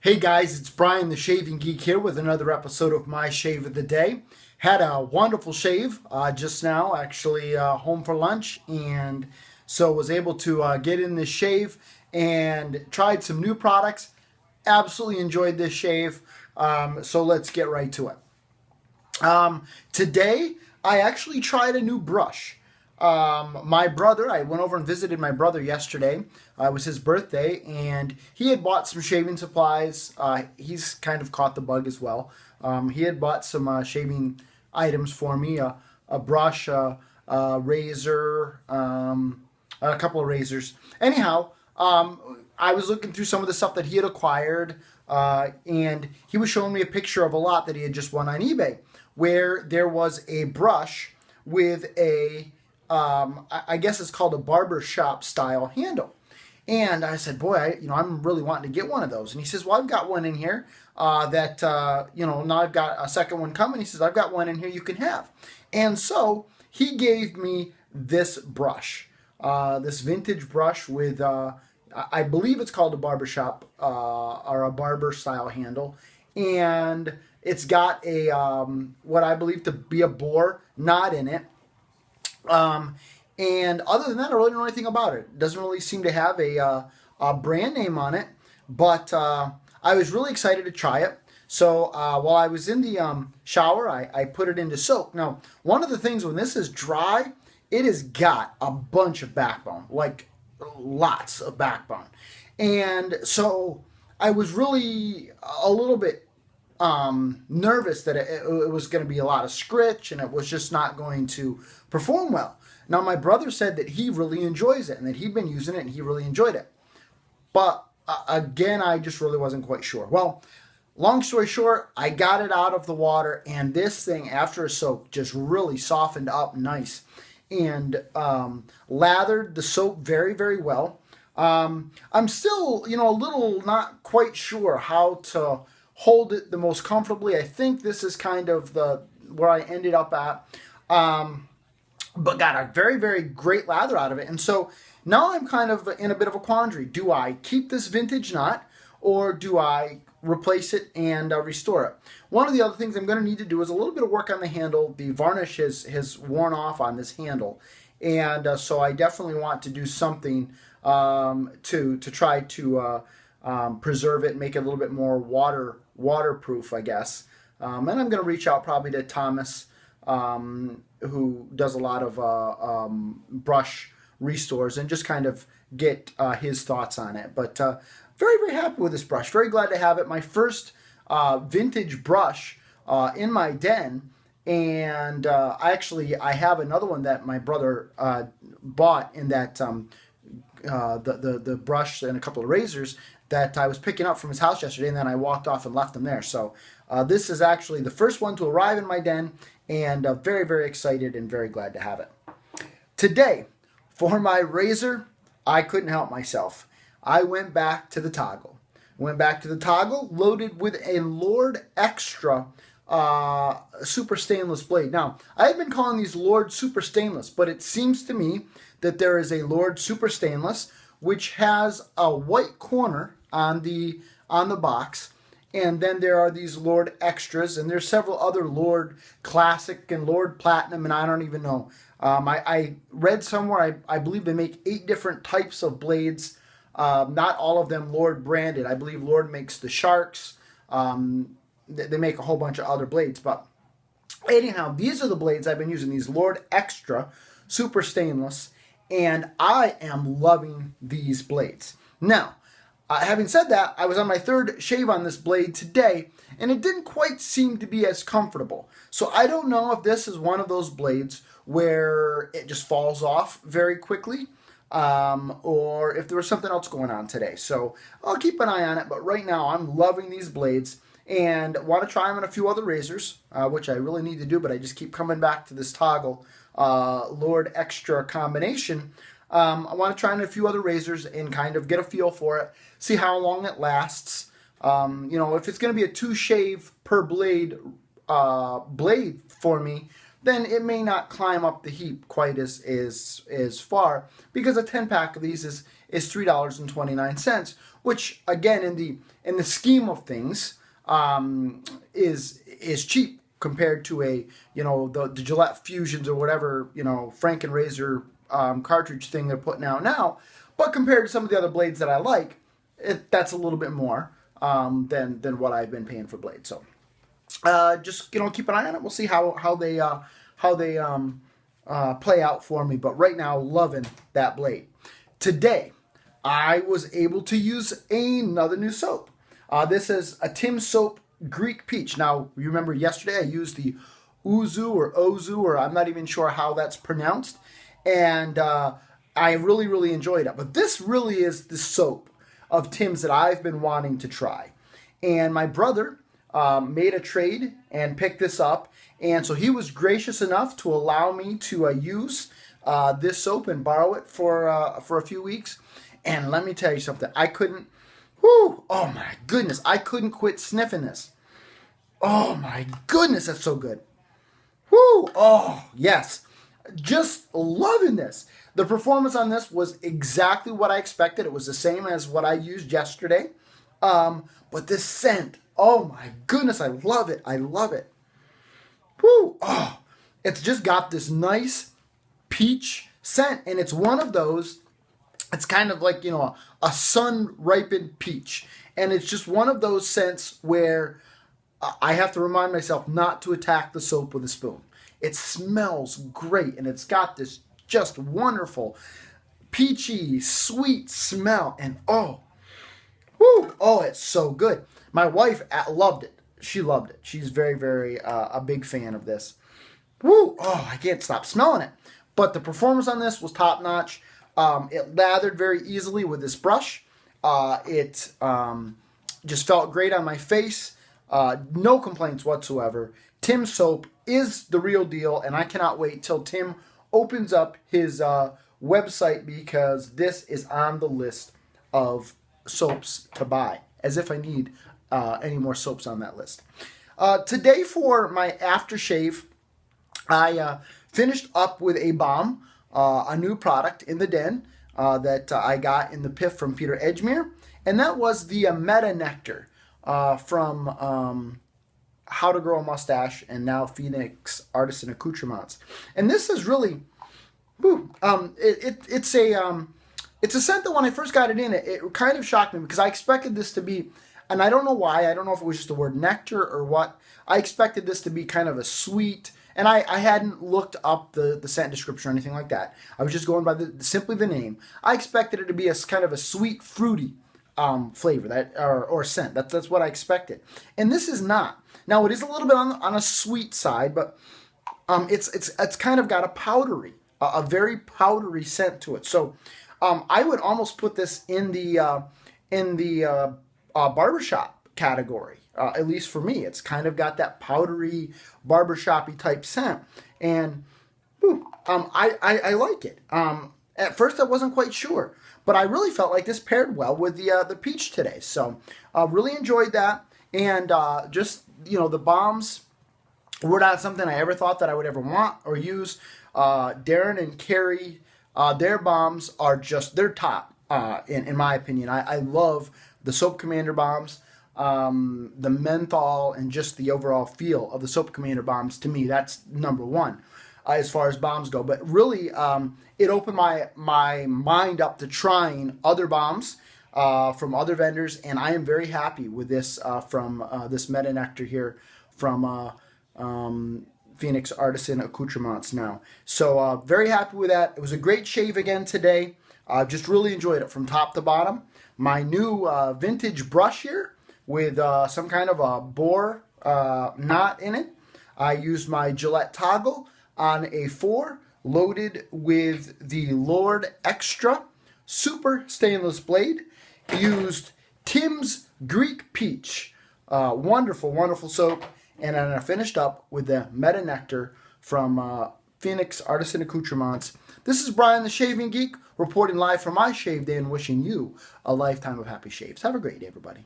Hey guys, it's Brian the Shaving Geek here with another episode of My Shave of the Day. Had a wonderful shave just now, actually home for lunch, and so was able to get in this shave and tried some new products. Absolutely enjoyed this shave, so let's get right to it. Today, I actually tried a new brush. My brother, I went over and visited my brother yesterday. It was his birthday, and he had bought some shaving supplies. He's kind of caught the bug as well. He had bought some shaving items for me, a brush, a razor, a couple of razors. Anyhow, I was looking through some of the stuff that he had acquired, and he was showing me a picture of a lot that he had just won on eBay, where there was a brush with a I guess it's called a barber shop style handle. And I said, boy, I'm really wanting to get one of those. And he says, well, I've got one in here now I've got a second one coming. He says, I've got one in here you can have. And so he gave me this brush, this vintage brush with, I believe it's called a barbershop or a barber style handle. And it's got a, what I believe to be a bore knot in it. And other than that, I really don't know anything about it. It doesn't really seem to have a brand name on it, but I was really excited to try it. So while I was in the shower, I put it into soak. Now, one of the things when this is dry, it has got a bunch of backbone, like lots of backbone. And so I was really a little bit nervous that it was going to be a lot of scritch and it was just not going to perform well. Now, my brother said that he really enjoys it and that he'd been using it and he really enjoyed it. But again, I just really wasn't quite sure. Well, long story short, I got it out of the water and this thing, after a soak, just really softened up nice and lathered the soap very, very well. I'm still, a little not quite sure how to hold it the most comfortably. I think this is kind of where I ended up at. But got a very, very great lather out of it. And so now I'm kind of in a bit of a quandary. Do I keep this vintage knot or do I replace it and restore it? One of the other things I'm going to need to do is a little bit of work on the handle. The varnish has worn off on this handle. And so I definitely want to do something to try to preserve it and make it a little bit more waterproof, I guess. And I'm going to reach out probably to Thomas, who does a lot of brush restores, and just kind of get his thoughts on it. But very, very happy with this brush. Very glad to have it. My first vintage brush in my den. And I have another one that my brother bought in that the brush and a couple of razors that I was picking up from his house yesterday, and then I walked off and left them there. So this is actually the first one to arrive in my den, and very, very excited and very glad to have it. Today, for my razor, I couldn't help myself. I went back to the Toggle. Loaded with a Lord Extra super stainless blade. Now, I had been calling these Lord Super Stainless, but it seems to me that there is a Lord Super Stainless which has a white corner on the box, and then there are these Lord Extras, and there's several other Lord Classic and Lord Platinum, and I don't even know. I read somewhere, I believe they make 8 different types of blades, not all of them Lord branded. I believe Lord makes the Sharks. They make a whole bunch of other blades, but anyhow, these are the blades I've been using, these Lord Extra Super Stainless, and I am loving these blades. Now, having said that, I was on my third shave on this blade today, and it didn't quite seem to be as comfortable. So I don't know if this is one of those blades where it just falls off very quickly, or if there was something else going on today. So I'll keep an eye on it, but right now I'm loving these blades and want to try them on a few other razors, which I really need to do, but I just keep coming back to this Toggle Lord Extra combination. I want to try on a few other razors and kind of get a feel for it, see how long it lasts. If it's going to be a 2 shave per blade for me then it may not climb up the heap quite as far, because a 10-pack of these is $3.29, which again in the scheme of things is cheap compared to a the Gillette Fusions or whatever Franken Razor cartridge thing they're putting out now. But compared to some of the other blades that I like, that's a little bit more than what I've been paying for blades. So just keep an eye on it. We'll see how they play out for me. But right now, loving that blade. Today, I was able to use another new soap. This is a Tim Soap Greek Peach. Now, you remember yesterday I used the Uzu or Ozu, or I'm not even sure how that's pronounced. And I really, really enjoyed it. But this really is the soap of Tim's that I've been wanting to try. And my brother made a trade and picked this up. And so he was gracious enough to allow me to use this soap and borrow it for a few weeks. And let me tell you something. I couldn't, oh my goodness, I couldn't quit sniffing this. Oh my goodness, that's so good. Oh, yes. Just loving this. The performance on this was exactly what I expected. It was the same as what I used yesterday. But this scent, oh my goodness, I love it. I love it. Oh, it's just got this nice peach scent. And it's one of those, it's kind of like, a sun-ripened peach. And it's just one of those scents where I have to remind myself not to attack the soap with a spoon. It smells great, and it's got this just wonderful, peachy, sweet smell. And oh, it's so good. My wife loved it. She loved it. She's very, very a big fan of this. I can't stop smelling it. But the performance on this was top-notch. It lathered very easily with this brush. It just felt great on my face. No complaints whatsoever. Tim Soap is the real deal, and I cannot wait till Tim opens up his website, because this is on the list of soaps to buy, as if I need any more soaps on that list. Today for my aftershave, I finished up with a balm, a new product in the den that I got in the PIF from Peter Edgemere, and that was the Meta Nectar from How to Grow a Mustache, and now Phoenix Artisan Accoutrements. And this is really, it's a scent that when I first got it in, it kind of shocked me, because I expected this to be, and I don't know why, I don't know if it was just the word nectar or what, I expected this to be kind of a sweet, and I hadn't looked up the scent description or anything like that. I was just going by simply the name. I expected it to be a kind of a sweet, fruity flavor or scent. That's what I expected, and this is not. Now it is a little bit on a sweet side, but it's kind of got a very powdery scent to it. So I would almost put this in the barbershop category. At least for me, it's kind of got that powdery barbershop-y type scent, and I like it. At first I wasn't quite sure, but I really felt like this paired well with the peach today. So really enjoyed that. And just, the balms were not something I ever thought that I would ever want or use. Darren and Carrie, their balms are just, they're top, in my opinion. I love the Soap Commander balms, the menthol, and just the overall feel of the Soap Commander balms. To me, that's number one as far as balms go. But really, it opened my mind up to trying other balms from other vendors, and I am very happy with this from this Meta Nectar here from Phoenix Artisan Accoutrements now. So very happy with that. It was a great shave again today. Just really enjoyed it from top to bottom. My new vintage brush here with some kind of a boar knot in it. I used my Gillette Toggle on a 4, loaded with the Lord Extra Super Stainless Blade. Used Tim's Greek Peach. Wonderful, wonderful soap. And then I finished up with the Meta Nectar from Phoenix Artisan Accoutrements. This is Brian the Shaving Geek, reporting live from my shave day and wishing you a lifetime of happy shaves. Have a great day, everybody.